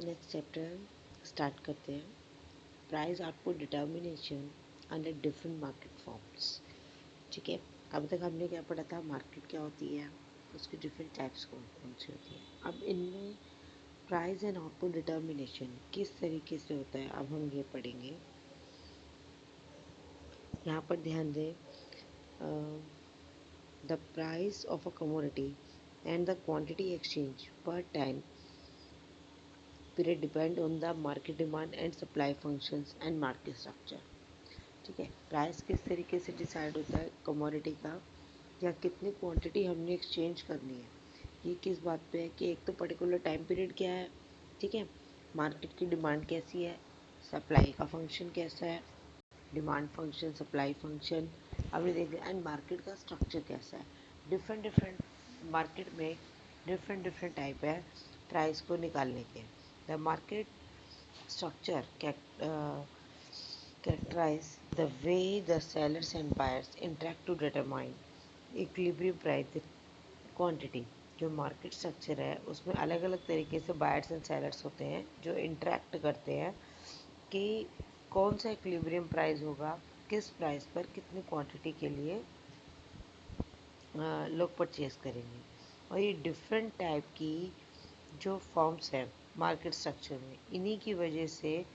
Next chapter start करते हैं। Price output determination under different market forms. ठीक है, अब तक हमने क्या पढ़ा था, मार्केट क्या होती है, उसकी डिफरेंट टाइप्स कौन कौन सी होती है। अब इनमें प्राइस एंड आउटपुट डिटर्मिनेशन किस तरीके से होता है, अब हम ये पढ़ेंगे। यहाँ पर ध्यान दें, the price of a commodity and the quantity exchange per time period depend on the market demand and supply functions and market structure. ठीक है, प्राइस किस तरीके से डिसाइड होता है कमोडिटी का, या कितनी क्वांटिटी हमने एक्सचेंज करनी है, ये किस बात पे है कि एक तो पर्टिकुलर टाइम पीरियड क्या है, ठीक है, मार्केट की डिमांड कैसी है, सप्लाई का फंक्शन कैसा है, डिमांड फंक्शन सप्लाई फंक्शन हमने देख लिया, एंड मार्केट का स्ट्रक्चर कैसा है। डिफरेंट डिफरेंट मार्केट में डिफरेंट डिफरेंट टाइप है प्राइस को निकालने के। The market structure characterize the way the sellers and buyers interact to determine equilibrium price quantity। जो मार्केट स्ट्रक्चर है उसमें अलग अलग तरीके से बायर्स एंड सेलर्स होते हैं जो इंटरेक्ट करते हैं कि कौन सा इक्विलिब्रियम प्राइस होगा, किस प्राइस पर कितनी क्वांटिटी के लिए लोग परचेज करेंगे। और ये डिफरेंट टाइप की जो फॉर्म्स हैं मार्केट स्ट्रक्चर में, इन्हीं की वजह से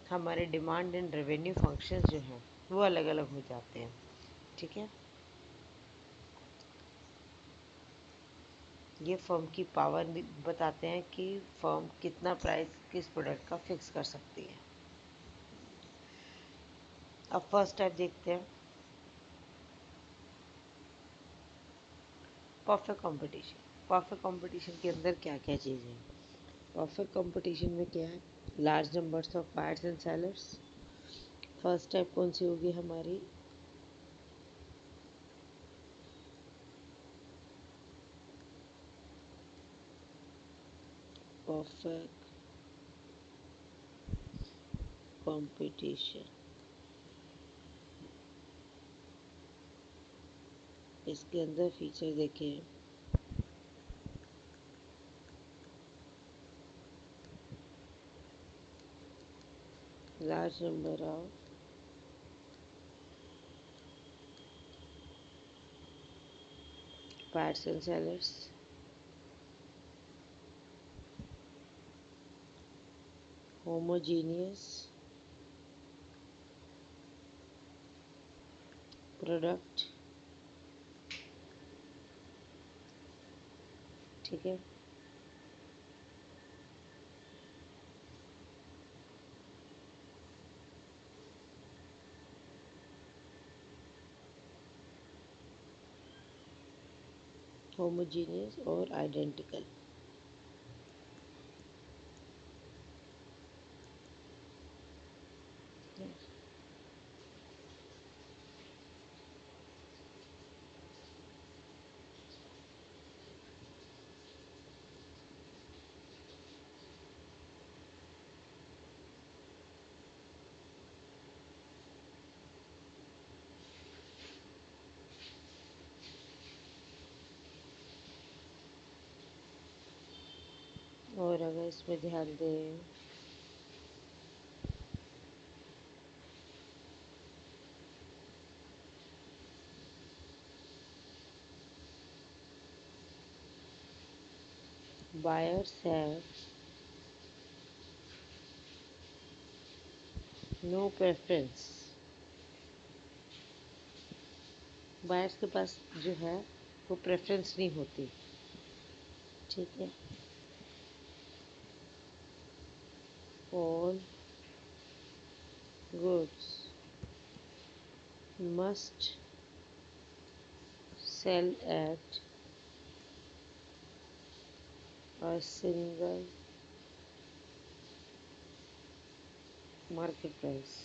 हमारे डिमांड एंड रेवेन्यू फंक्शंस जो हैं वो अलग अलग हो जाते हैं। ठीक है, ये फर्म की पावर बताते हैं कि फर्म कितना प्राइस किस प्रोडक्ट का फिक्स कर सकती है। अब फर्स्ट टाइप देखते हैं, परफेक्ट कंपटीशन। परफेक्ट कंपटीशन के अंदर क्या क्या चीज़ें हैं। परफेक्ट कंपटीशन में क्या है, large numbers of buyers and sellers. First type कौन सी होगी हमारी, परफेक्ट कंपटीशन। इसके अंदर फीचर देखें, large number of buyers and sellers, homogeneous product. ठीक है, होमोजीनियस और आइडेंटिकल। और अगर इसमें ध्यान दें, buyers have no preference। Buyers के पास जो है वो प्रेफरेंस नहीं होती। ठीक है, all goods must sell at a single market price।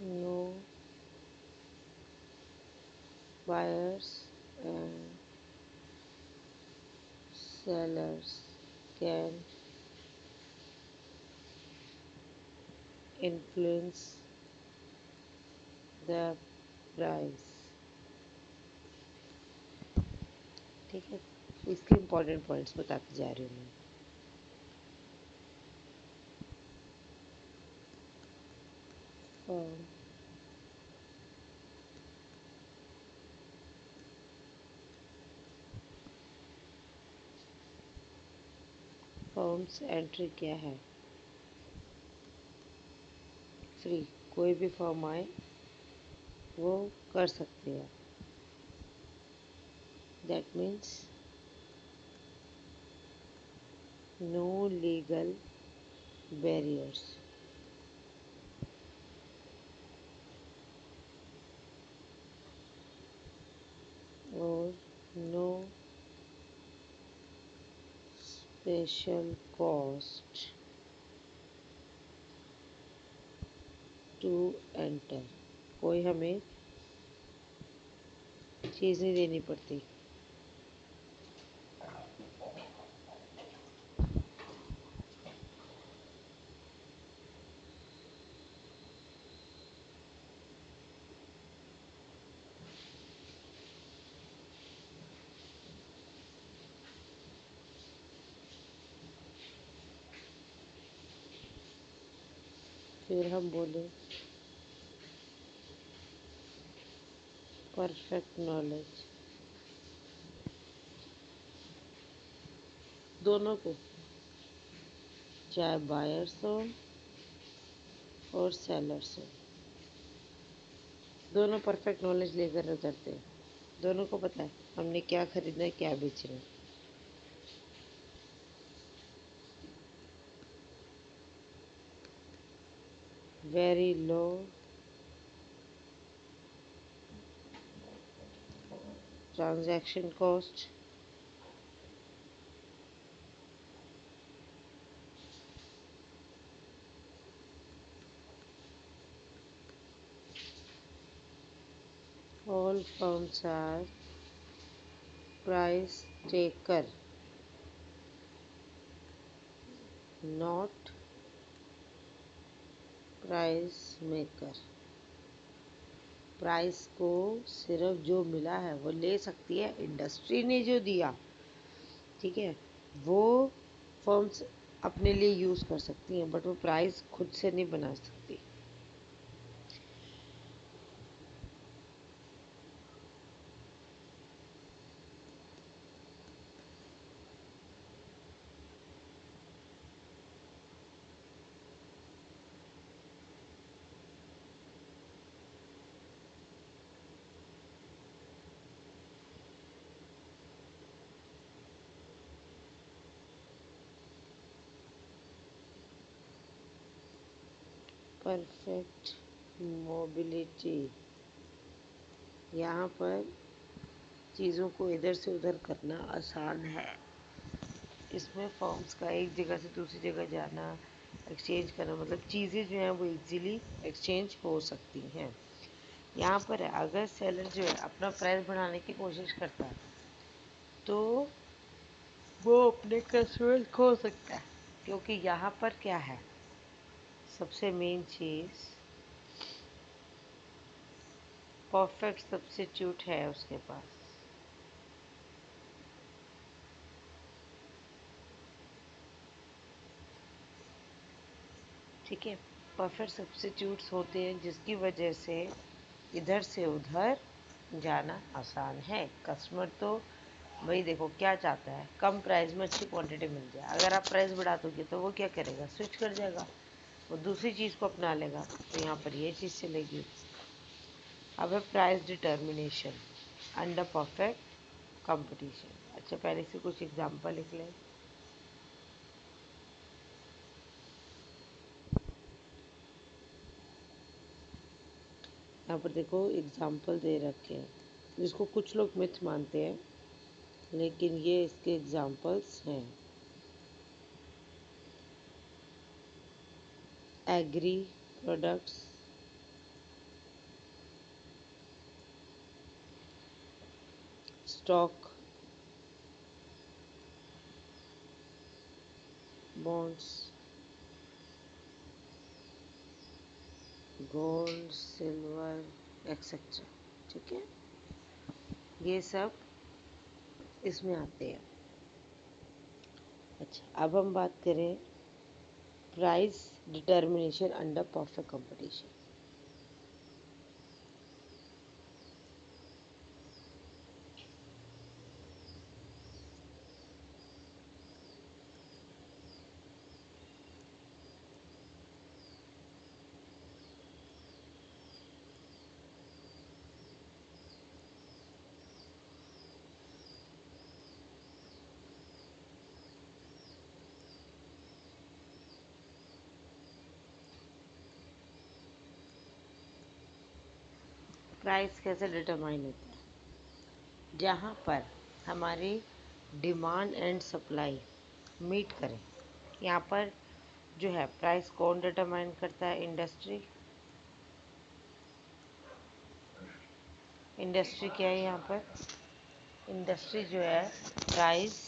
No buyers and sellers can influence the price. ठीक है, इसके इम्पोर्टेंट पॉइंट्स बताते जा रही हूँ मैं। फर्म फर्म्स एंट्री क्या है? फ्री, कोई भी फर्म आए वो कर सकते हैं। That means no legal barriers और no special cost to enter. कोई हमें चीज़ नहीं देनी पड़ती। फिर हम बोले परफेक्ट नॉलेज, दोनों को, चाहे बायर्स हो और सेलर्स हो, दोनों परफेक्ट नॉलेज लेकर उतरते हैं। दोनों को पता है हमने क्या खरीदना है, क्या बेचना है। Very low transaction cost, all firms are price taker not price maker. Price को सिर्फ जो मिला है वो ले सकती है, इंडस्ट्री ने जो दिया, ठीक है, वो फर्म्स अपने लिए यूज़ कर सकती हैं, बट वो प्राइस खुद से नहीं बना सकती। परफेक्ट मोबिलिटी, यहाँ पर चीज़ों को इधर से उधर करना आसान है। इसमें फॉर्म्स का एक जगह से दूसरी जगह जाना, एक्सचेंज करना, मतलब चीज़ें जो हैं वो इजीली एक्सचेंज हो सकती हैं। यहाँ पर है, अगर सेलर जो है अपना प्राइस बढ़ाने की कोशिश करता है तो वो अपने कस्टमर खो सकता है, क्योंकि यहाँ पर क्या है, सबसे मेन चीज़ परफेक्ट सब्स्टिट्यूट है उसके पास। ठीक है, परफेक्ट सब्स्टिट्यूट्स होते हैं जिसकी वजह से इधर से उधर जाना आसान है। कस्टमर तो भाई देखो क्या चाहता है, कम प्राइस में अच्छी क्वांटिटी मिल जाए। अगर आप प्राइस बढ़ा दोगे तो वो क्या करेगा, स्विच कर जाएगा, वो दूसरी चीज़ को अपना लेगा, तो यहाँ पर ये चीज़ चलेगी। अब है price determination under perfect competition. अच्छा, पहले से कुछ एग्जांपल लिख लें। यहाँ पर देखो एग्जांपल दे रखे हैं, जिसको कुछ लोग मिथ मानते हैं, लेकिन ये इसके एग्जांपल्स हैं। Agri products, stock bonds, gold, silver etcetera. ठीक है, ये सब इसमें आते हैं। अच्छा, अब हम बात करें price determination under perfect competition. Price कैसे डिटरमाइन होता है? जहाँ पर हमारी डिमांड एंड सप्लाई मीट करें, यहाँ पर जो है प्राइस कौन डिटरमाइन करता है? इंडस्ट्री। इंडस्ट्री क्या है यहाँ पर? इंडस्ट्री जो है प्राइस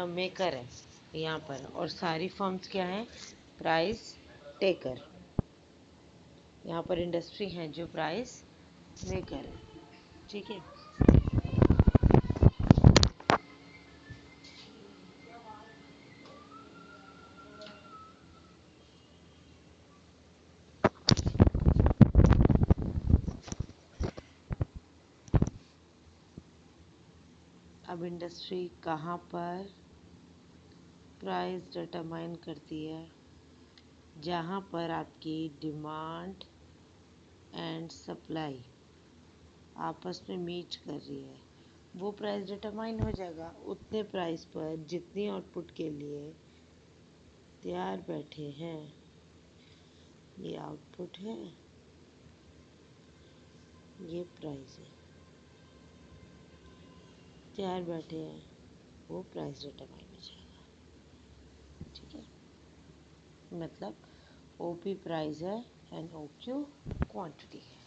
मेकर है यहाँ पर, और सारी फर्म्स क्या हैं? Price taker. यहाँ पर इंडस्ट्री हैं जो प्राइस मेकर है। ठीक है, अब इंडस्ट्री कहाँ पर प्राइस डिटरमाइन करती है? जहाँ पर आपकी डिमांड एंड सप्लाई आपस में मीट कर रही है, वो प्राइस डिटरमाइन हो जाएगा उतने प्राइस पर जितनी आउटपुट के लिए तैयार बैठे हैं। ये आउटपुट है, ये प्राइस है, तैयार बैठे हैं, वो प्राइस डिटरमाइन हो जाएगा। ठीक है, मतलब ओ पी प्राइस है एंड ओ क्यू क्वान्टिटी है।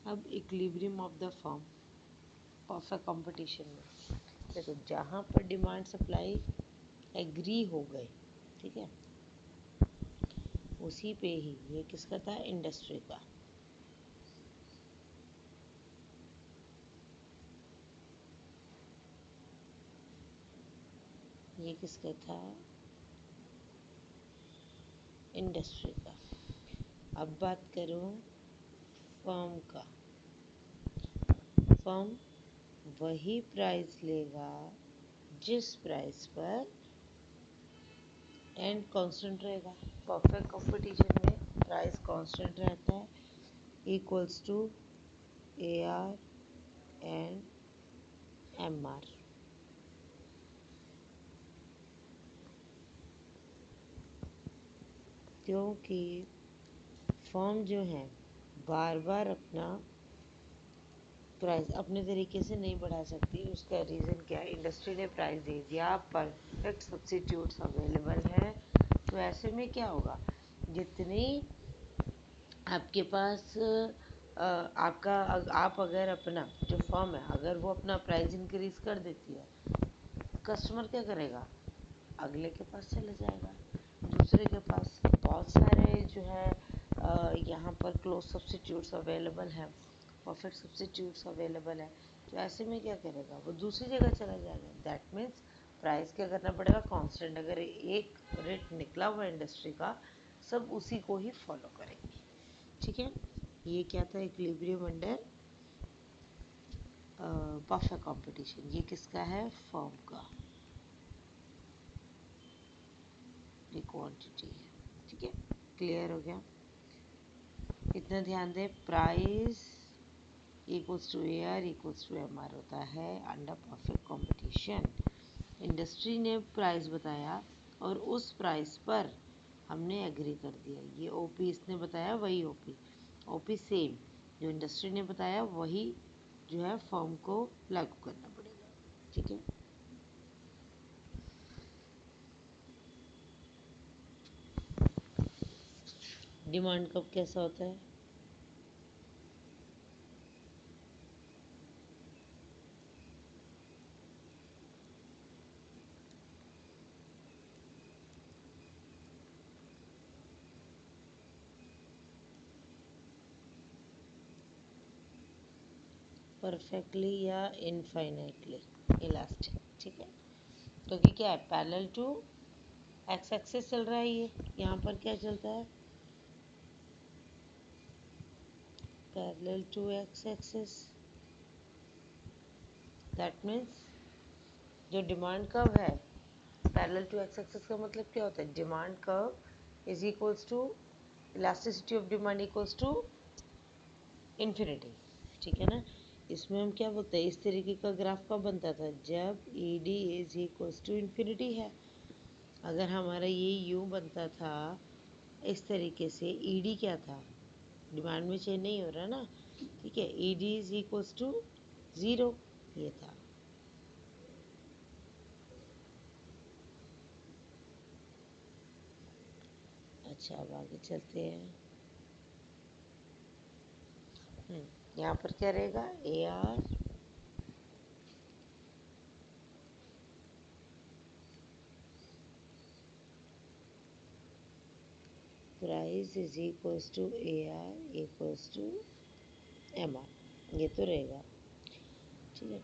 अब equilibrium of the firm perfect competition में देखो, जहाँ पर डिमांड सप्लाई एग्री हो गए, ठीक है, उसी पे ही ये किसका था? इंडस्ट्री का। ये किसका था? इंडस्ट्री का। अब बात करूँ फर्म का। फर्म वही प्राइस लेगा जिस प्राइस पर एंड कांस्टेंट रहेगा। परफेक्ट कंपटीशन में प्राइस कांस्टेंट रहता है, equals to A R and M R. क्योंकि फर्म जो है बार बार अपना प्राइस अपने तरीके से नहीं बढ़ा सकती। उसका रीज़न क्या है? इंडस्ट्री ने प्राइस दे दिया, परफेक्ट सब्स्टिट्यूट्स अवेलेबल हैं, तो ऐसे में क्या होगा? जितनी आपके पास आप अगर अपना जो फर्म है, अगर वो अपना प्राइस इंक्रीज कर देती है, कस्टमर क्या करेगा? अगले के पास चले जाएगा, दूसरे के पास। बहुत सारे जो है यहाँ पर क्लोज सब्स्टिट्यूट्स अवेलेबल हैं, परफेक्ट सब्स्टिट्यूट्स अवेलेबल है, तो ऐसे में क्या करेगा? वो दूसरी जगह चला जाएगा। दैट मीन्स प्राइस क्या करना पड़ेगा? कांस्टेंट। अगर एक रेट निकला हुआ इंडस्ट्री का, सब उसी को ही फॉलो करेंगे। ठीक है, ये क्या था? Equilibrium under perfect competition. ये किसका है? फर्म का। ये क्वांटिटी है। ठीक है, क्लियर हो गया? इतना ध्यान दें, price equals to A R equals to M R होता है अंडर परफेक्ट कंपटीशन। इंडस्ट्री ने प्राइस बताया और उस प्राइस पर हमने एग्री कर दिया। ये ओपी इसने बताया, वही ओपी, ओपी सेम जो इंडस्ट्री ने बताया वही जो है फर्म को लागू करना पड़ेगा। ठीक है। डिमांड कब कैसा होता है? परफेक्टली या इनफाइनाइटली इलास्टिक। ठीक है, क्योंकि क्या है, पैरेलल टू एक्स एक्सिस चल रहा है। ये यहाँ पर क्या चलता है? Parallel to x axis. That means जो डिमांड कर्व है, पैरेलल टू एक्स एक्सिस का मतलब क्या होता है? Demand curve is equals to elasticity of demand equals to infinity. ठीक है ना। इसमें हम क्या बोलते हैं, इस तरीके का ग्राफ कब बनता था? जब E D is equals to infinity है। अगर हमारा ये यू बनता था इस तरीके से, ई डी क्या था? डिमांड में चेंज नहीं हो रहा ना। ठीक है, E D is equals to zero, ये था। अच्छा, अब आगे चलते हैं। यहाँ पर क्या रहेगा? A R price is equals to A R equals to M R, ये तो रहेगा। ठीक है।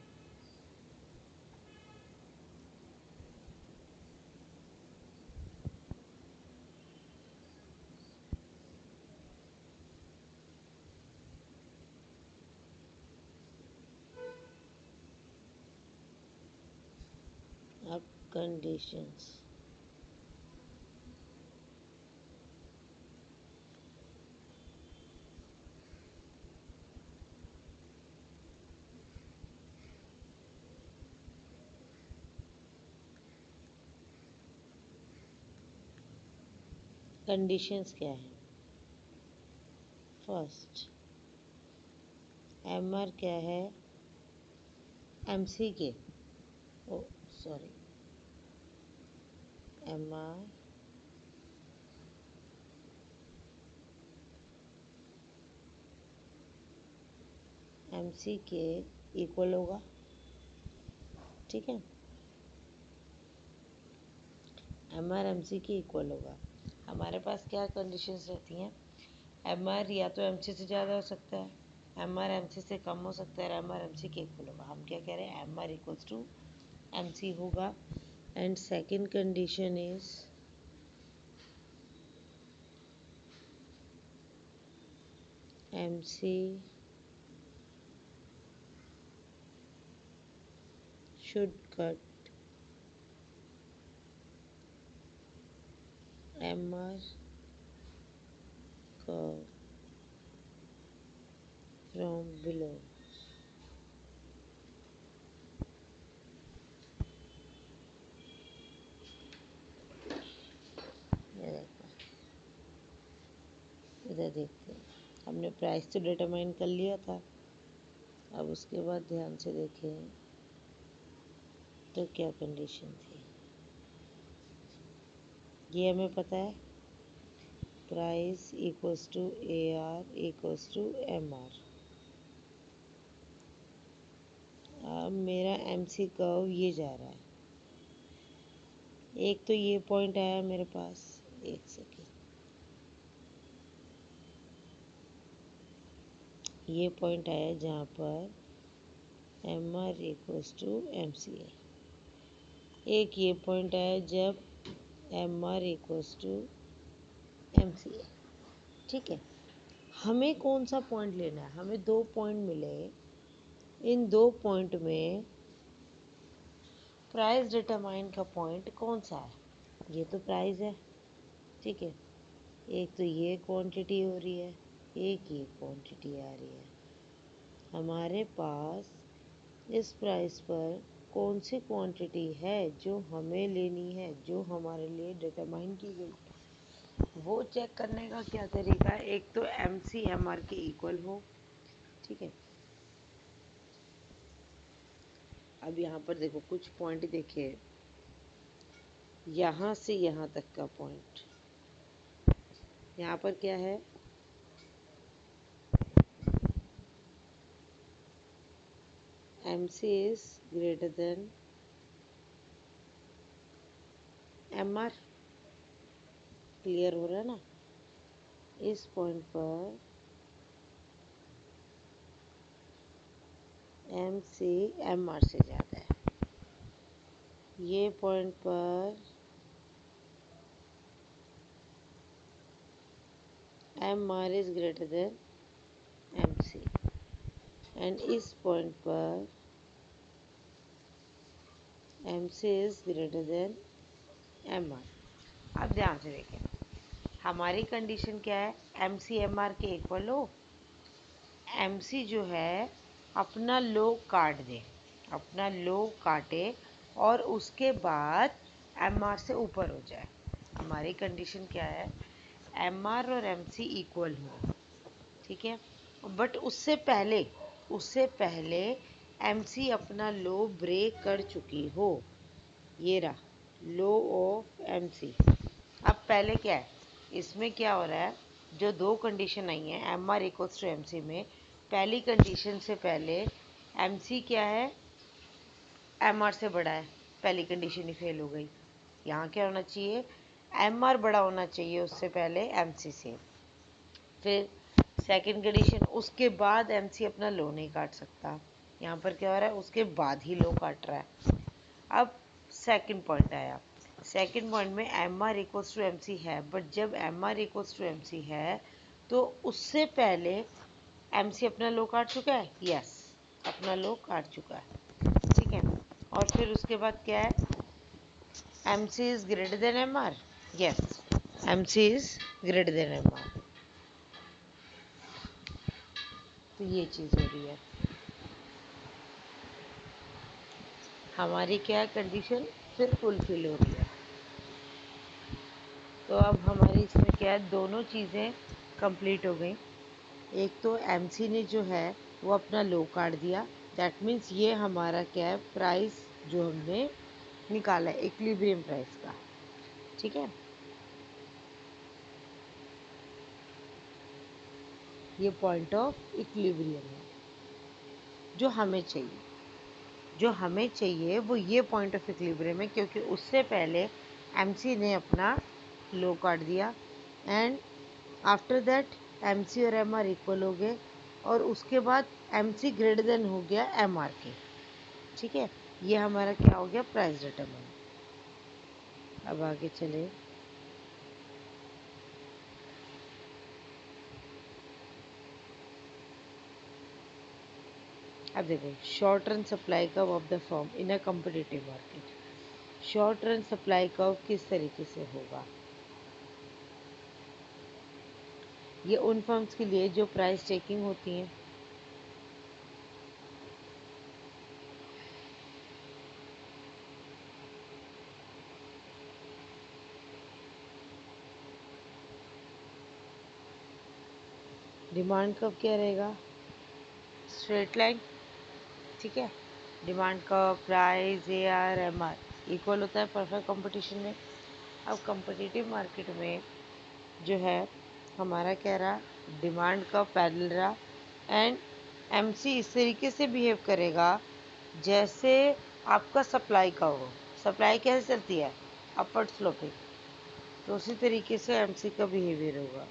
अब कंडीशंस। कंडीशंस क्या है? फर्स्ट, एम आर क्या है? एम सी के, oh sorry, M R M C के इक्वल होगा। ठीक है, एम आर एम सी के इक्वल होगा। हमारे पास क्या कंडीशंस रहती हैं? एम आर या तो एम सी से ज़्यादा हो सकता है, एम आर एम सी से कम हो सकता है, और एम आर एम सी के इक्वल होगा। हम क्या कह रहे हैं? M R equals to M C होगा। And second condition is M C should cut MR curve from below। ये देखो, इधर देखते हैं। हमने प्राइस तो डिटरमाइन कर लिया था। अब उसके बाद ध्यान से देखें तो क्या कंडीशन थी। ये हमें पता है, price equals to A R equals to M R. अब मेरा एम सी कर्व ये जा रहा है। एक तो ये पॉइंट आया मेरे पास, एक सेकेंड, ये पॉइंट आया जहाँ पर M R equals to M C है। एक ये पॉइंट आया जब M R equals to M C है। ठीक है, हमें कौन सा पॉइंट लेना है? हमें दो पॉइंट मिले। इन दो पॉइंट में प्राइस डिटरमाइन का पॉइंट कौन सा है? ये तो प्राइस है। ठीक है, एक तो ये क्वांटिटी हो रही है, एक ये क्वांटिटी आ रही है। हमारे पास इस प्राइस पर कौन सी क्वांटिटी है जो हमें लेनी है, जो हमारे लिए डिटरमाइन की गई, वो चेक करने का क्या तरीका है। एक तो एम सी एम आर के इक्वल हो, ठीक है। अब यहाँ पर देखो कुछ पॉइंट देखिए, यहाँ से यहाँ तक का पॉइंट, यहाँ पर क्या है, M C is greater than M R. Clear हो रहा है ना। इस पॉइंट पर एम सी एम आर से ज़्यादा है, ये पॉइंट पर M R is greater than M C, and इस पॉइंट पर M C is greater than M R. अब ध्यान से देखें, हमारी कंडीशन क्या है, एम सी एम आर के इक्वल हो, एम सी जो है अपना लो काट दे, अपना लो काटे और उसके बाद एम आर से ऊपर हो जाए। हमारी कंडीशन क्या है, एम आर और एम सी इक्वल हो, ठीक है। बट उससे पहले एम सी अपना लो ब्रेक कर चुकी हो, ये रहा लो ऑफ एम सी। अब पहले क्या है, इसमें क्या हो रहा है, जो दो कंडीशन आई हैं M R equals to M C में, पहली कंडीशन से पहले एम सी क्या है, एम आर से बड़ा है, पहली कंडीशन ही फेल हो गई। यहाँ क्या होना चाहिए, एम आर बड़ा होना चाहिए उससे पहले एम सी से। फिर सेकंड कंडीशन, उसके बाद एम सी अपना लो नहीं काट सकता। यहाँ पर क्या हो रहा है, उसके बाद ही लो काट रहा है। अब सेकंड पॉइंट आया, सेकंड पॉइंट में M R equals to M C है, बट जब M R equals to M C है तो उससे पहले एम सी अपना लो काट चुका है, यस अपना लो काट चुका है, ठीक है। और फिर उसके बाद क्या है, M C is greater than M R, yes M C is greater than M R. तो ये चीज़ हो रही है हमारी, क्या कंडीशन फिर फुलफिल हो रही है। तो अब हमारी इसमें क्या है, दोनों चीज़ें कंप्लीट हो गई। एक तो एमसी ने जो है वो अपना लो काट दिया, दैट मीन्स ये हमारा क्या है, प्राइस जो हमने निकाला है इक्विलिब्रियम प्राइस का, ठीक है। ये पॉइंट ऑफ इक्विलिब्रियम है जो हमें चाहिए, जो हमें चाहिए वो ये पॉइंट ऑफ इक्विलिब्रियम है, क्योंकि उससे पहले एमसी ने अपना लो काट दिया and after that M C और एम आर इक्वल हो गए, और उसके बाद एम सी ग्रेटर देन हो गया एम आर के, ठीक है। ये हमारा क्या हो गया, प्राइस डिटरमाइन। अब आगे चले, अब देखो short run supply curve of the firm in a competitive market. Short run supply curve किस तरीके से होगा, ये उन फर्म्स के लिए जो प्राइस टेकिंग होती हैं, डिमांड कर्व क्या रहेगा, स्ट्रेट लाइन, ठीक है। Demand curve, price, A R, M R equal होता है परफेक्ट कंपटीशन में। अब कंपटीटिव मार्केट में जो है हमारा क्या रहा, डिमांड कर्व पैरेलल रहा एंड एमसी इस तरीके से बिहेव करेगा जैसे आपका सप्लाई का हो। सप्लाई कैसे चलती है, अपवर्ड स्लोपिंग, तो उसी तरीके से एमसी का बिहेवियर होगा।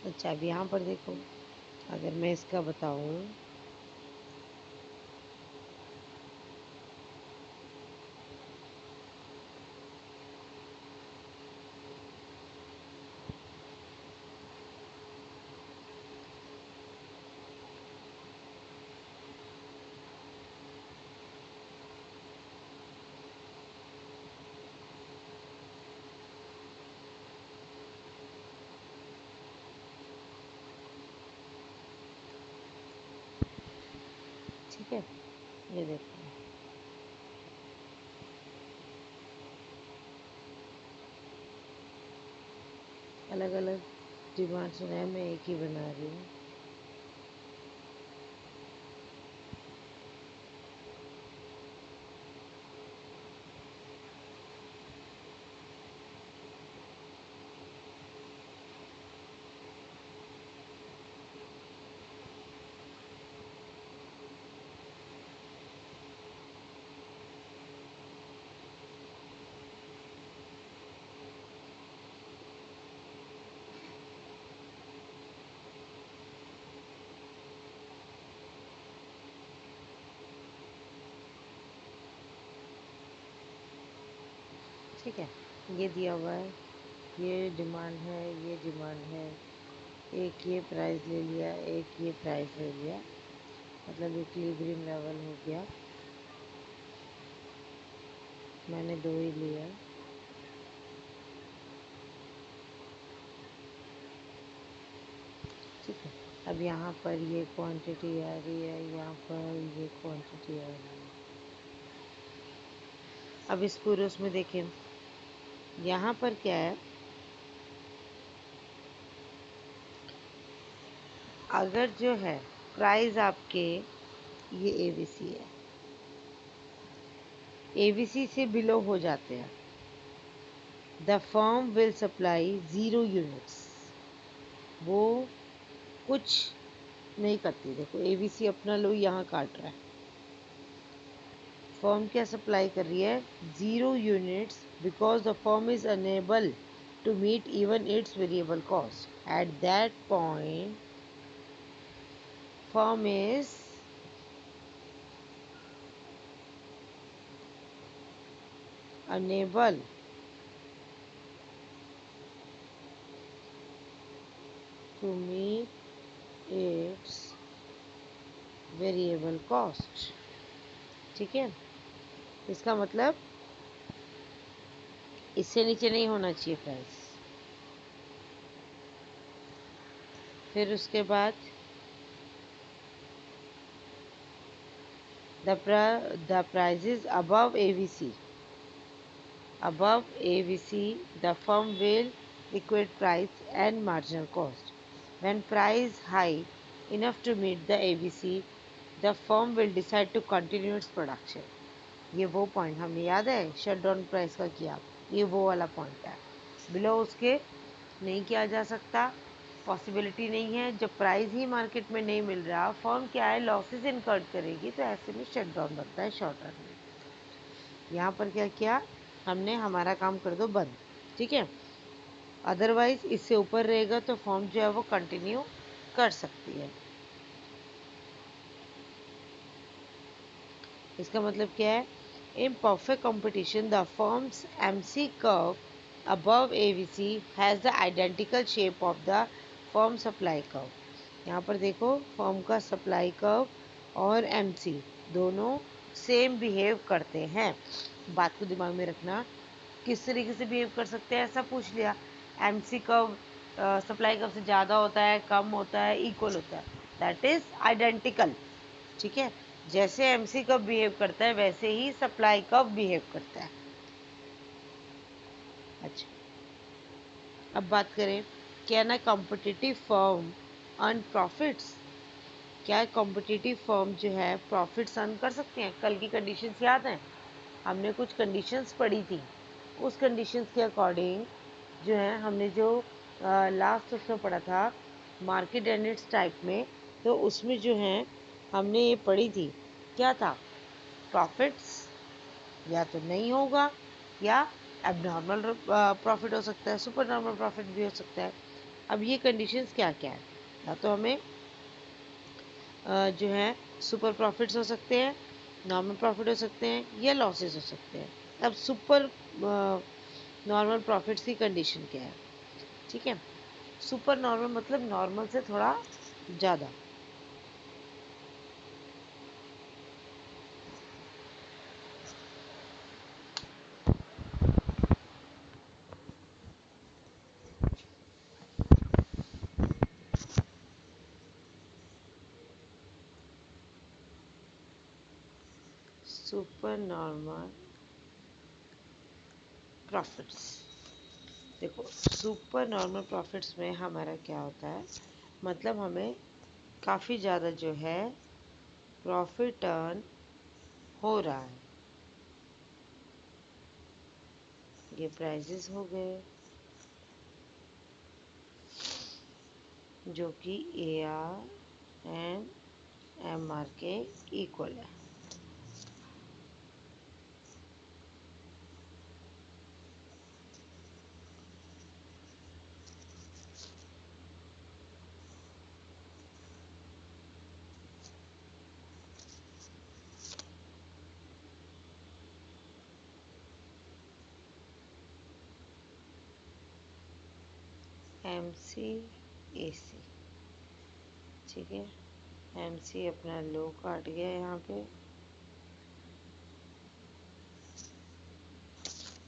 अच्छा अब यहाँ पर देखो, अगर मैं इसका बताऊँ, ठीक है, ये देखो अलग अलग डिमांड्स हैं, मैं एक ही बना रही हूँ। ठीक है, ये दिया हुआ है, ये डिमांड है, ये डिमांड है, एक ये प्राइस ले लिया, एक ये प्राइस ले लिया, मतलब इक्विलिब्रियम लेवल हो गया। मैंने दो ही लिया। ठीक है, अब यहाँ पर ये क्वांटिटी आ रही है, यहाँ पर ये क्वांटिटी आ रही है। अब इस पूरे उसमें देखें, यहाँ पर क्या है, अगर जो है प्राइस आपके, ये एबीसी है, एबीसी से बिलो हो जाते हैं, the firm will supply 0 units. वो कुछ नहीं करती, देखो एबीसी अपना लो यहाँ काट रहा है, फर्म क्या सप्लाई कर रही है, 0 units, because the firm is unable to meet even its variable cost at that point. Firm is unable to meet its variable cost। ठीक है, इसका मतलब इससे नीचे नहीं होना चाहिए प्राइस। फिर उसके बाद the prices above AVC, above AVC, the firm will equate price and marginal cost. When price high enough to meet the AVC, the firm will decide to continue its production. ये वो point हमें याद है shut down price का किया, ये वो वाला पॉइंट है। बिलो उसके नहीं किया जा सकता, पॉसिबिलिटी नहीं है। जब प्राइस ही मार्केट में नहीं मिल रहा, फर्म क्या है लॉसेस इनकर्ड करेगी, तो ऐसे में शट डाउन बनता है शॉर्ट रन में। यहाँ पर क्या किया हमने, हमारा काम कर दो बंद। ठीक है, अदरवाइज इससे ऊपर रहेगा तो फॉर्म जो है वो कंटिन्यू कर सकती है। इसका मतलब क्या है, in perfect competition the forms MC curve above AVC has the identical shape of the form supply curve. यहाँ पर देखो फॉर्म का सप्लाई कर्व और एमसी दोनों सेम बिहेव करते हैं। बात को दिमाग में रखना, किस तरीके से बिहेव कर सकते हैं, ऐसा पूछ लिया। एमसी कर्व सप्लाई कर्व से ज़्यादा होता है, कम होता है, इक्वल होता है, दैट इज आइडेंटिकल। ठीक है, जैसे एमसी कर्व बिहेव करता है वैसे ही सप्लाई कर्व बिहेव करता है। अच्छा, अब बात करें, can a competitive firm earn profits. क्या कॉम्पिटिटिव फर्म जो है प्रॉफिट्स अर्न कर सकते हैं। कल की कंडीशंस याद हैं, हमने कुछ कंडीशंस पढ़ी थी, उस कंडीशंस के अकॉर्डिंग जो है हमने जो लास्ट उसमें पढ़ा था मार्केट एंड इट्स टाइप में, तो उसमें जो है हमने ये पढ़ी थी, क्या था, प्रॉफिट्स या तो नहीं होगा या एबनॉर्मल प्रॉफिट हो सकता है, सुपर नॉर्मल प्रॉफिट भी हो सकता है। अब ये कंडीशंस क्या क्या है, या तो हमें जो है सुपर प्रॉफिट्स हो सकते हैं, नॉर्मल प्रॉफिट हो सकते हैं, या लॉसेस हो सकते हैं। अब सुपर नॉर्मल प्रॉफिट्स की कंडीशन क्या है। ठीक है, सुपर नॉर्मल मतलब नॉर्मल से थोड़ा ज़्यादा। Super normal profits. देखो, सुपर नॉर्मल प्रॉफिट्स में हमारा क्या होता है, मतलब हमें काफ़ी ज़्यादा जो है प्रॉफिट अर्न हो रहा है। ये प्राइजेस हो गए जो कि A R and M R के इक्वल है। एम सी ए सी, ठीक है। एम सी अपना लो काट गया यहाँ पे,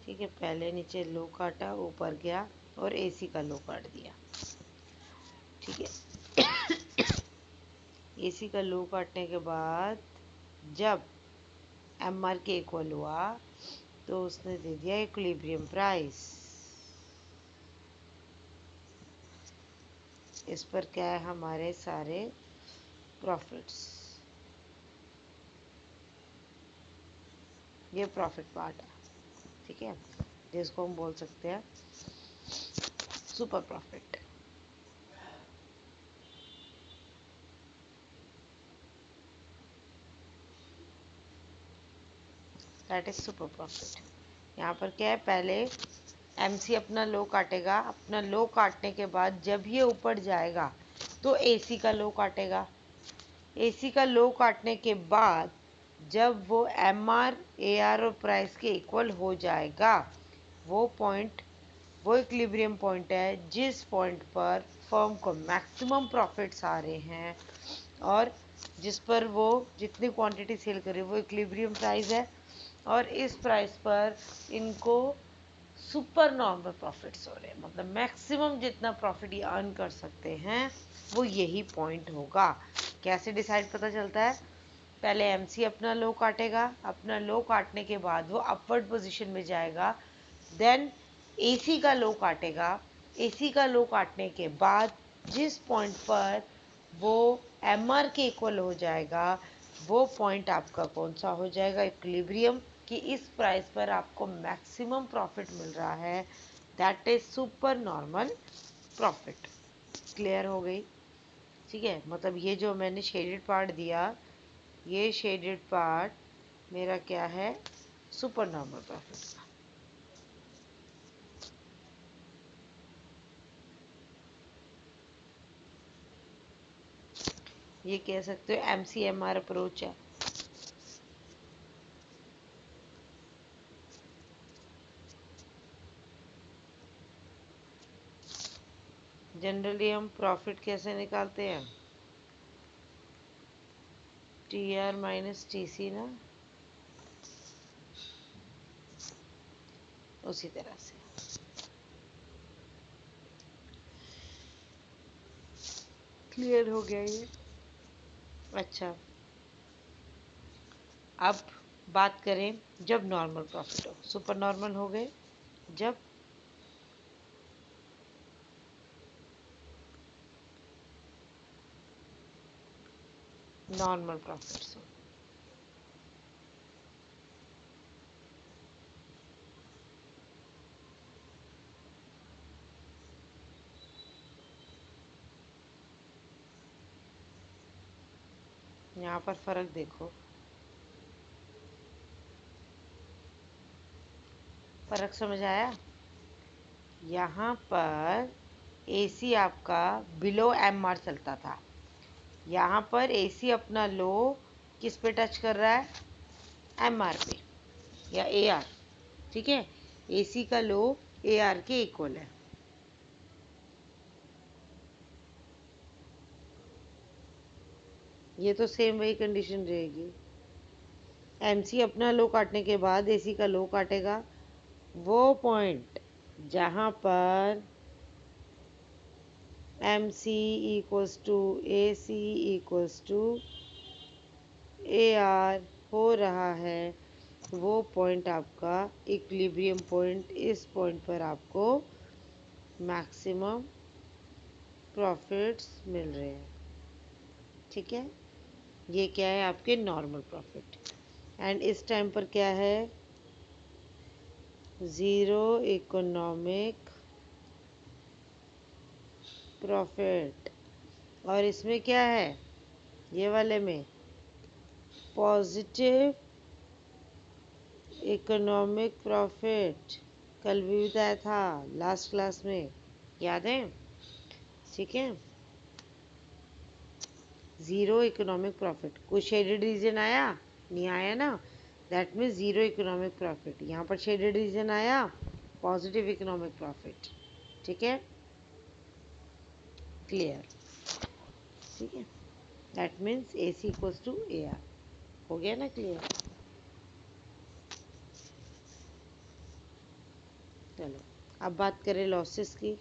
ठीक है। पहले नीचे लो काटा, ऊपर गया और ए सी का लो काट दिया, ठीक है। ए सी का लो काटने के बाद जब एम आर के इक्वल हुआ तो उसने दे दिया इक्विलिब्रियम प्राइस। इस पर क्या है, हमारे सारे प्रॉफिट्स, ये प्रॉफिट पार्ट है, ठीक है, जिसको हम बोल सकते हैं super profit. That is super profit. यहाँ पर क्या है, पहले एमसी अपना लो काटेगा, अपना लो काटने के बाद जब ये ऊपर जाएगा तो एसी का लो काटेगा। एसी का लो काटने के बाद जब वो एमआर एआर और प्राइस के इक्वल हो जाएगा, वो पॉइंट, वो इक्विलिब्रियम पॉइंट है जिस पॉइंट पर फर्म को मैक्सिमम प्रॉफिट्स आ रहे हैं और जिस पर वो जितनी क्वांटिटी सेल करे वो इक्विलिब्रियम प्राइस है, और इस प्राइस पर इनको सुपर नॉर्मल प्रॉफिट्स हो रहे हैं, मतलब मैक्सिमम जितना प्रॉफिट ये अर्न कर सकते हैं वो यही पॉइंट होगा। कैसे डिसाइड पता चलता है, पहले एमसी अपना लो काटेगा, अपना लो काटने के बाद वो अपवर्ड पोजीशन में जाएगा, देन एसी का लो काटेगा, एसी का लो काटने के बाद जिस पॉइंट पर वो एमआर के इक्वल हो जाएगा वो पॉइंट आपका कौन सा हो जाएगा, इक्विलिब्रियम, कि इस प्राइस पर आपको मैक्सिमम प्रॉफिट मिल रहा है, that is super normal profit. Clear हो गई, ठीक है। मतलब ये जो मैंने शेडेड पार्ट दिया, ये शेडेड पार्ट मेरा क्या है, सुपर नॉर्मल प्रॉफिट का। ये कह सकते हो एमसीएमआर अप्रोच है। जनरली हम प्रॉफिट कैसे निकालते हैं, T R minus T C ना, उसी तरह से। क्लियर हो गया ये। अच्छा, अब बात करें जब नॉर्मल प्रॉफिट हो, सुपर नॉर्मल हो गए जब नॉर्मल प्रॉफिट्स हो। यहाँ पर फर्क देखो, फर्क समझ आया। यहाँ पर एसी आपका बिलो एम आर चलता था, यहाँ पर एसी अपना लो किस पे टच कर रहा है, एम आर पे या ए आर, ठीक है। एसी का लो ए आर के इक्वल है। ये तो सेम वही कंडीशन रहेगी। एमसी अपना लो काटने के बाद एसी का लो काटेगा, वो पॉइंट जहाँ पर M C equals to A C equals to A R हो रहा है वो पॉइंट आपका इक्विलिब्रियम पॉइंट, इस पॉइंट पर आपको मैक्सिमम प्रॉफिट्स मिल रहे हैं। ठीक है, ये क्या है आपके नॉर्मल प्रॉफिट। एंड इस टाइम पर क्या है, ज़ीरो इकोनॉमिक प्रॉफिट। और इसमें क्या है, ये वाले में पॉजिटिव इकोनॉमिक प्रॉफिट। कल भी बताया था लास्ट क्लास में, याद है? ठीक है, ज़ीरो इकोनॉमिक प्रॉफिट। कोई शेडेड रीजन आया? नहीं आया ना, that means zero economic profit. यहाँ पर शेडेड रीजन आया, पॉजिटिव इकोनॉमिक प्रॉफिट। ठीक है, क्लियर? ठीक है, that means A C equals to A R. हो गया ना क्लियर? चलो अब बात करें लॉसेस की।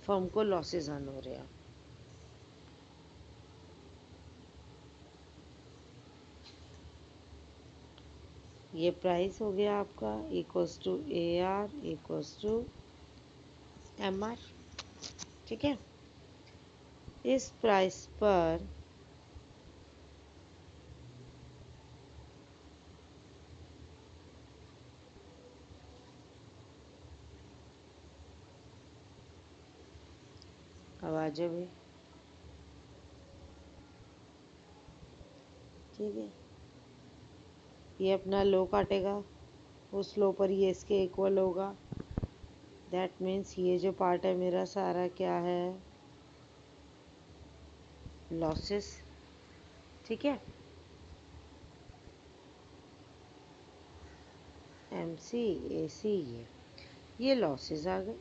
फर्म को लॉसेस आने हो रहे हैं। ये प्राइस हो गया आपका equals to A R equals to M R. ठीक है, इस प्राइस पर आवाज भी, ठीक है, ये अपना लो काटेगा, उस लो पर ये इसके इक्वल होगा। दैट मीन्स ये जो पार्ट है मेरा सारा क्या है, लॉसेस। ठीक है, एम सी ए सी, ये लॉसेस आ गए।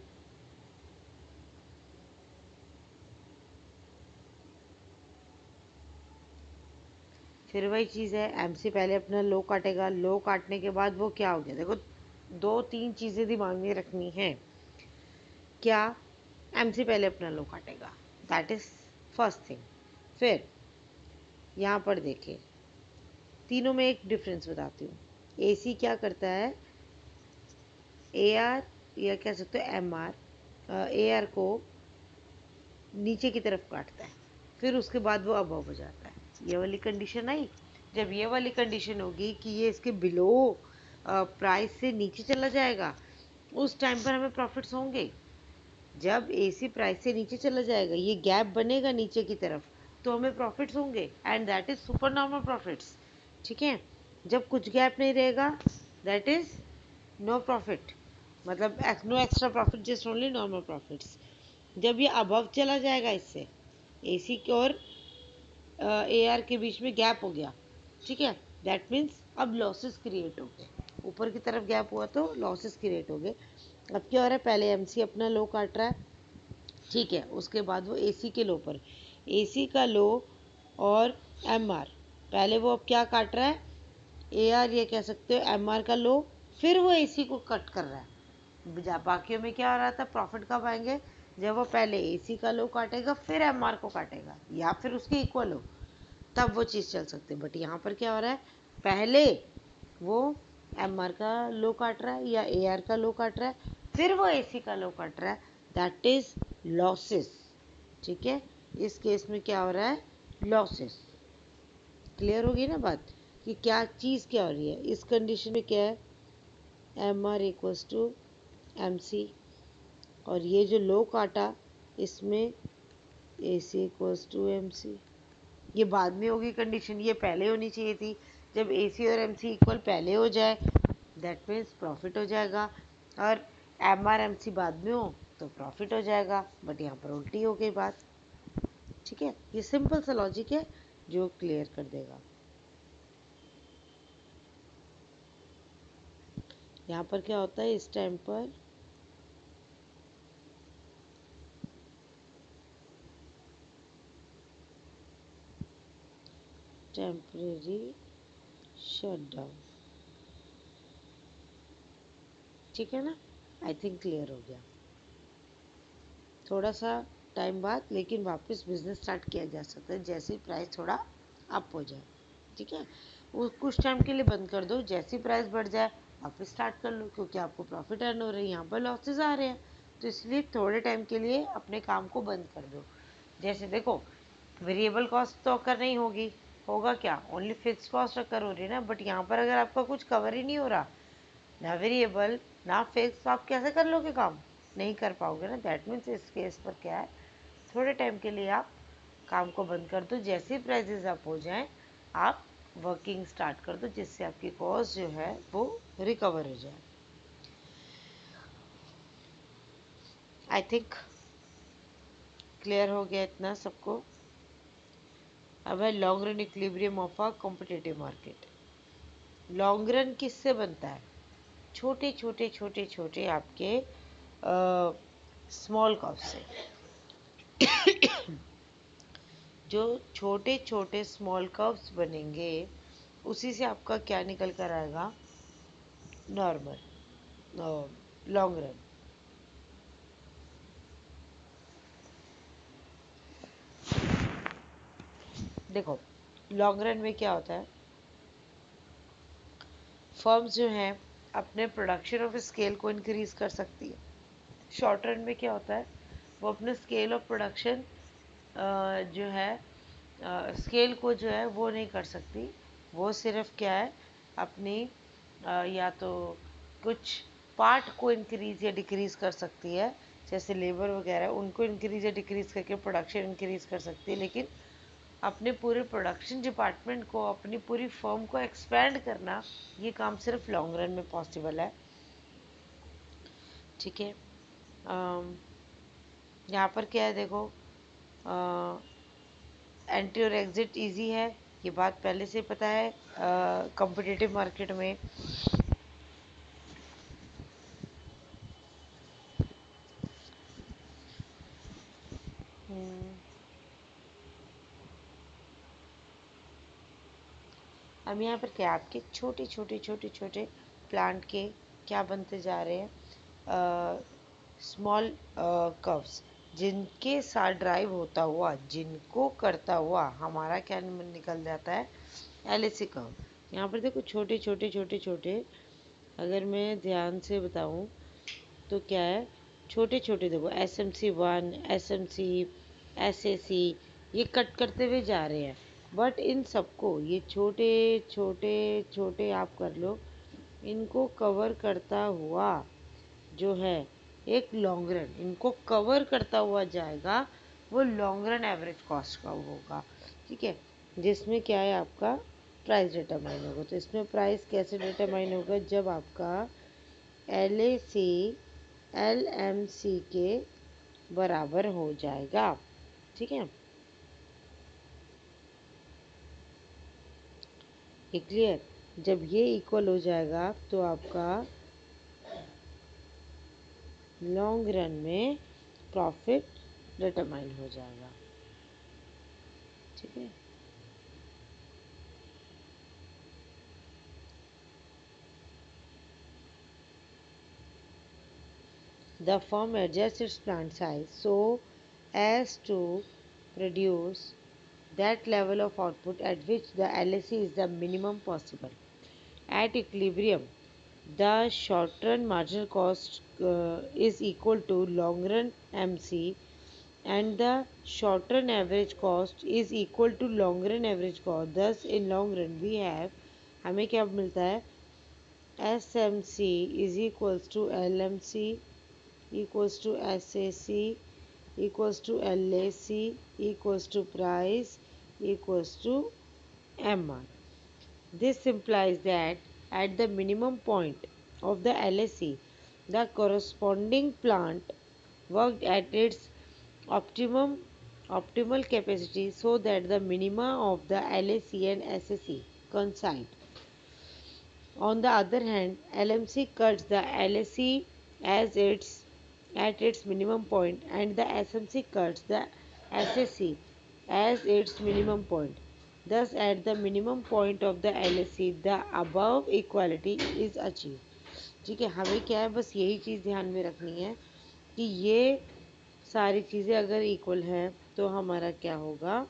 फिर वही चीज़ है, एम सी पहले अपना लो काटेगा, लो काटने के बाद वो क्या हो गया, देखो दो तीन चीज़ें दिमाग में रखनी है। क्या, एम सी पहले अपना लो काटेगा, दैट इज फर्स्ट थिंग। फिर यहाँ पर देखें, तीनों में एक डिफरेंस बताती हूँ। ए सी क्या करता है, ए आर या कह सकते हो एम आर, ए आर को नीचे की तरफ काटता है, फिर उसके बाद वो अबव हो जाता है। ये वाली कंडीशन आई, जब ये वाली कंडीशन होगी कि ये इसके बिलो प्राइस से नीचे चला जाएगा, उस टाइम पर हमें प्रॉफिट्स होंगे। जब एसी प्राइस से नीचे चला जाएगा, ये गैप बनेगा नीचे की तरफ, तो हमें प्रॉफिट्स होंगे, and that is super normal profits. ठीक है, जब कुछ गैप नहीं रहेगा, दैट इज नो प्रॉफिट, मतलब no extra profit, just only normal profits. जब ये अबव चला जाएगा, इससे एसी की और ए आर के बीच में गैप हो गया, ठीक है, दैट मीन्स अब लॉसेस क्रिएट हो गए, ऊपर की तरफ गैप हुआ तो लॉसेस क्रिएट हो गए। अब क्या हो रहा है, पहले एमसी अपना लो काट रहा है, ठीक है, उसके बाद वो एसी के लो पर, एसी का लो और एमआर, पहले वो अब क्या काट रहा है, ए आर ये कह सकते हो एमआर का लो, फिर वो एसी को कट कर रहा है। बाकियों में क्या हो रहा था, प्रॉफिट कब आएंगे, जब वो पहले एसी का लो काटेगा फिर एमआर को काटेगा, या फिर उसके इक्वल हो, तब वो चीज़ चल सकती है। बट यहाँ पर क्या हो रहा है, पहले वो एम आर का लो काट रहा है या ए आर का लो काट रहा है, फिर वो ए सी का लो काट रहा है, दैट इज लॉसेस। ठीक है, इस केस में क्या हो रहा है, लॉसेस। क्लियर होगी ना बात, कि क्या चीज़ क्या हो रही है इस कंडीशन में, क्या है, M R equals to M C, और ये जो लो काटा इसमें A C equals to M C. ये बाद में होगी कंडीशन, ये पहले होनी चाहिए थी। जब ए सी और एम सी इक्वल पहले हो जाए, दैट मीन्स प्रॉफिट हो जाएगा, और एम आर एम सी बाद में हो तो प्रॉफिट हो जाएगा, बट यहाँ पर उल्टी हो गई बात। ठीक है, ये सिंपल सा लॉजिक है जो क्लियर कर देगा। यहाँ पर क्या होता है, इस टाइम पर टेम्परेरी शटडाउन। ठीक है ना, आई थिंक क्लियर हो गया। थोड़ा सा टाइम बाद लेकिन वापस बिजनेस स्टार्ट किया जा सकता है, जैसे प्राइस थोड़ा अप हो जाए। ठीक है, वो कुछ टाइम के लिए बंद कर दो, जैसी प्राइस बढ़ जाए वापस स्टार्ट कर लो, क्योंकि आपको प्रॉफिट अर्न हो रही है, यहाँ पर लॉसेज आ रहे हैं, तो इसलिए थोड़े टाइम के लिए अपने काम को बंद कर दो। जैसे देखो, वेरिएबल कॉस्ट तो अकर नहीं होगी, होगा क्या, ओनली फिक्स कॉस्ट अकर हो रही है ना, बट यहाँ पर अगर आपका कुछ कवर ही नहीं हो रहा, ना वेरिएबल ना फिक्स, तो आप कैसे कर लोगे काम, नहीं कर पाओगे ना। दैट मीन्स इस केस पर क्या है, थोड़े टाइम के लिए आप काम को बंद कर दो, जैसे ही प्राइजेस अप हो जाएं आप वर्किंग स्टार्ट कर दो, जिससे आपकी कॉस्ट जो है वो रिकवर हो जाए। आई थिंक क्लियर हो गया इतना सबको। अब है long run equilibrium of a competitive market. Long run किससे बनता है, छोटे छोटे छोटे छोटे आपके स्मॉल कॉस्ट से। जो छोटे छोटे स्मॉल कर्व्स बनेंगे उसी से आपका क्या निकल कर आएगा, नॉर्मल लॉन्ग रन। देखो, लॉन्ग रन में क्या होता है, फर्म्स जो हैं अपने प्रोडक्शन ऑफ स्केल को इंक्रीज कर सकती है। शॉर्ट रन में क्या होता है, वो अपने स्केल ऑफ प्रोडक्शन जो है स्केल को जो है वो नहीं कर सकती, वो सिर्फ क्या है अपनी या तो कुछ पार्ट को इंक्रीज या डिक्रीज कर सकती है, जैसे लेबर वगैरह उनको इंक्रीज या डिक्रीज करके प्रोडक्शन इंक्रीज कर सकती है, लेकिन अपने पूरे प्रोडक्शन डिपार्टमेंट को, अपनी पूरी फर्म को एक्सपैंड करना, ये काम सिर्फ लॉन्ग रन में पॉसिबल है। ठीक है, यहाँ पर क्या है देखो, एंट्री और एग्जिट इजी है, ये बात पहले से पता है कॉम्पिटिटिव मार्केट में। हम यहाँ पर क्या आपके छोटे छोटे छोटे छोटे प्लांट के क्या बनते जा रहे हैं, स्मॉल कर्व्स, जिनके साथ ड्राइव होता हुआ, जिनको करता हुआ हमारा क्या निकल जाता है, एलएसी कर्व। यहाँ पर देखो छोटे छोटे छोटे छोटे, अगर मैं ध्यान से बताऊँ तो क्या है, छोटे छोटे देखो SMC1 SMC SAC, ये कट करते हुए जा रहे हैं, बट इन सबको ये छोटे छोटे छोटे आप कर लो, इनको कवर करता हुआ जो है एक लॉन्ग रन, इनको कवर करता हुआ जाएगा, वो लॉन्ग रन एवरेज कॉस्ट का होगा। ठीक है, जिसमें क्या है आपका प्राइस डिटरमाइन होगा। तो इसमें प्राइस कैसे डिटरमाइन होगा, जब आपका LAC LMC के बराबर हो जाएगा। ठीक है, ये क्लियर, जब ये इक्वल हो जाएगा तो आपका लॉन्ग रन में प्रॉफिट डिटरमाइन हो जाएगा। ठीक है, the firm adjusts its plant size so as to produce that level of output at which the LAC is the minimum possible. At equilibrium, the short run marginal cost is equal to long run MC, and the short run average cost is equal to long run average cost. Thus, in long run we have, हमें क्या मिलता है, SMC is equals to LMC equals to SAC equals to LAC equals to price equals to MR. This implies that at the minimum point of the LAC, the corresponding plant worked at its optimum optimal capacity so that the minima of the LAC and SAC coincide. On the other hand, LMC cuts the LAC as its at its minimum point and the SMC cuts the SAC as its minimum point. Thus, at the minimum point of the LAC, the above equality is achieved. ठीक है, हमें क्या है, बस यही चीज़ ध्यान में रखनी है कि ये सारी चीज़ें अगर इक्वल हैं तो हमारा क्या होगा,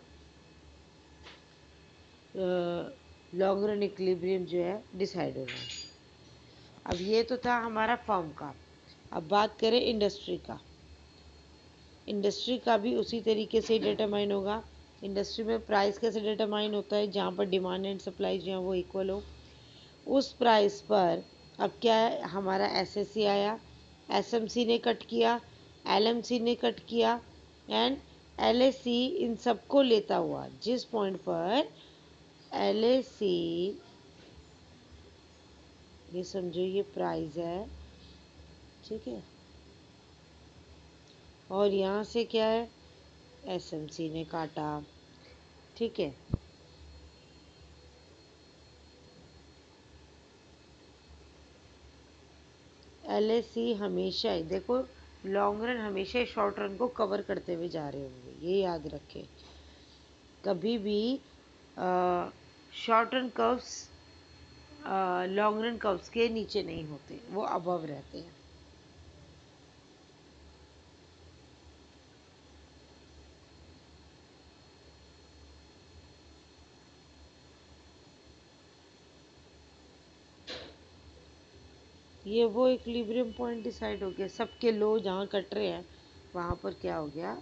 लॉन्ग रन इक्विलिब्रियम जो है डिसाइड होना है। अब ये तो था हमारा फर्म का। अब बात करें इंडस्ट्री का। इंडस्ट्री का भी उसी तरीके से डिटरमाइन होगा। इंडस्ट्री में प्राइस कैसे डिटरमाइन होता है, जहाँ पर डिमांड एंड सप्लाई जो है वो इक्वल हो। उस प्राइस पर अब क्या है, हमारा एसएससी आया, एसएमसी ने कट किया, एलएमसी ने कट किया एंड एलएसी इन सबको लेता हुआ जिस पॉइंट पर एलएसी, ये समझो ये प्राइस है, ठीक है, और यहाँ से क्या है, एसएमसी ने काटा, ठीक है। एलएसी हमेशा ही देखो, लॉन्ग रन हमेशा शॉर्ट रन को कवर करते हुए जा रहे होंगे, ये याद रखें। कभी भी short run curves long run curves के नीचे नहीं होते, वो अबव रहते हैं। ये वो इक्विलिब्रियम पॉइंट डिसाइड हो गया, सबके लो जहाँ कट रहे हैं वहाँ पर क्या हो गया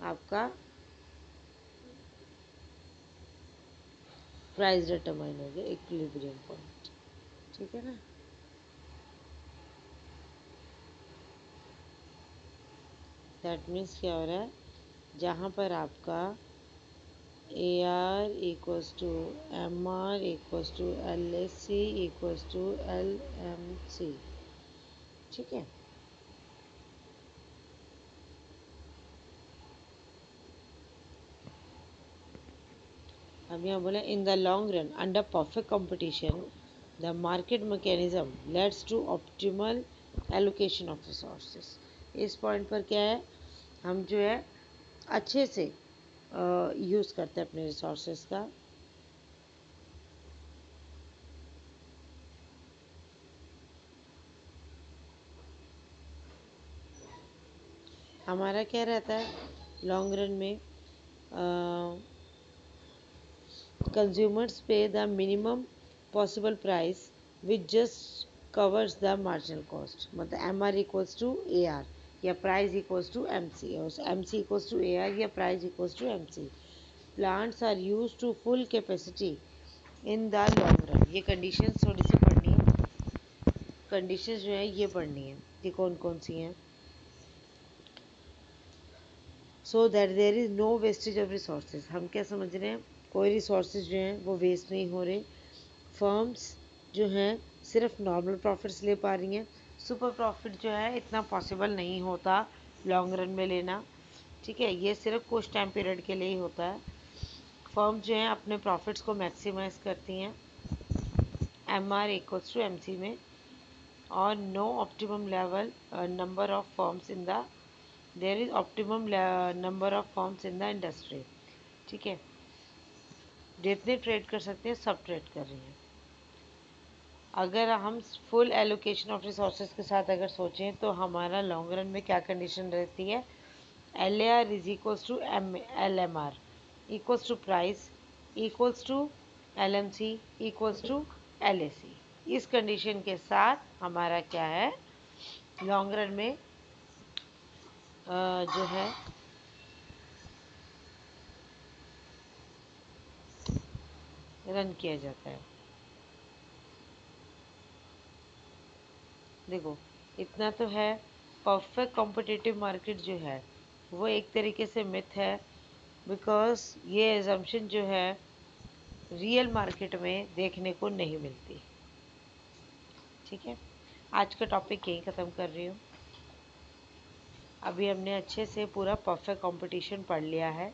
आपका प्राइस डिटरमाइन हो गया, इक्विलिब्रियम पॉइंट, ठीक है ना। दैट मीन्स क्या हो रहा है, जहाँ पर आपका A R equals to M R equals to L S C equals to L M C, ठीक है। अब यहाँ बोले in the long run under perfect competition the market mechanism leads to optimal allocation of resources. इस point पर क्या है, हम जो है अच्छे से यूज़ करते हैं अपने रिसोर्सेस का। हमारा क्या रहता है लॉन्ग रन में, consumers pay the minimum possible price which just covers the marginal cost, मतलब M R equals to A R या price equals to M C, और M C equals to A R या price equals to M C. Plants are use to full capacity in the long run. ये condition थोड़ी सी पढ़नी है, condition जो है ये पढ़नी है कि कौन कौन सी हैं। So that there is no wastage of resources. हम क्या समझ रहे हैं, कोई रिसोर्सेज जो हैं वो वेस्ट नहीं हो रहे। फर्म्स जो हैं सिर्फ नॉर्मल प्रॉफिट्स ले पा रही हैं, सुपर प्रॉफिट जो है इतना पॉसिबल नहीं होता लॉन्ग रन में लेना, ठीक है। ये सिर्फ कुछ टाइम पीरियड के लिए ही होता है। फर्म जो हैं अपने प्रॉफिट्स को मैक्सिमाइज करती हैं M R equals to M C में, और no optimum level number of firms in the, there is optimum number of firms in the industry, ठीक है। जितने ट्रेड कर सकते हैं सब ट्रेड कर रही हैं। अगर हम फुल एलोकेशन ऑफ रिसोर्सेज के साथ अगर सोचें तो हमारा लॉन्ग रन में क्या कंडीशन रहती है, L A R is equals to M L M R equals to price equals to L M C equals to L A C. इस कंडीशन के साथ हमारा क्या है लॉन्ग रन में जो है रन किया जाता है। देखो इतना तो है, परफेक्ट कॉम्पिटिटिव मार्केट जो है वो एक तरीके से मिथ है, बिकॉज ये एजम्पशन जो है रियल मार्केट में देखने को नहीं मिलती, ठीक है। आज का टॉपिक यहीं ख़त्म कर रही हूँ। अभी हमने अच्छे से पूरा परफेक्ट कंपटीशन पढ़ लिया है।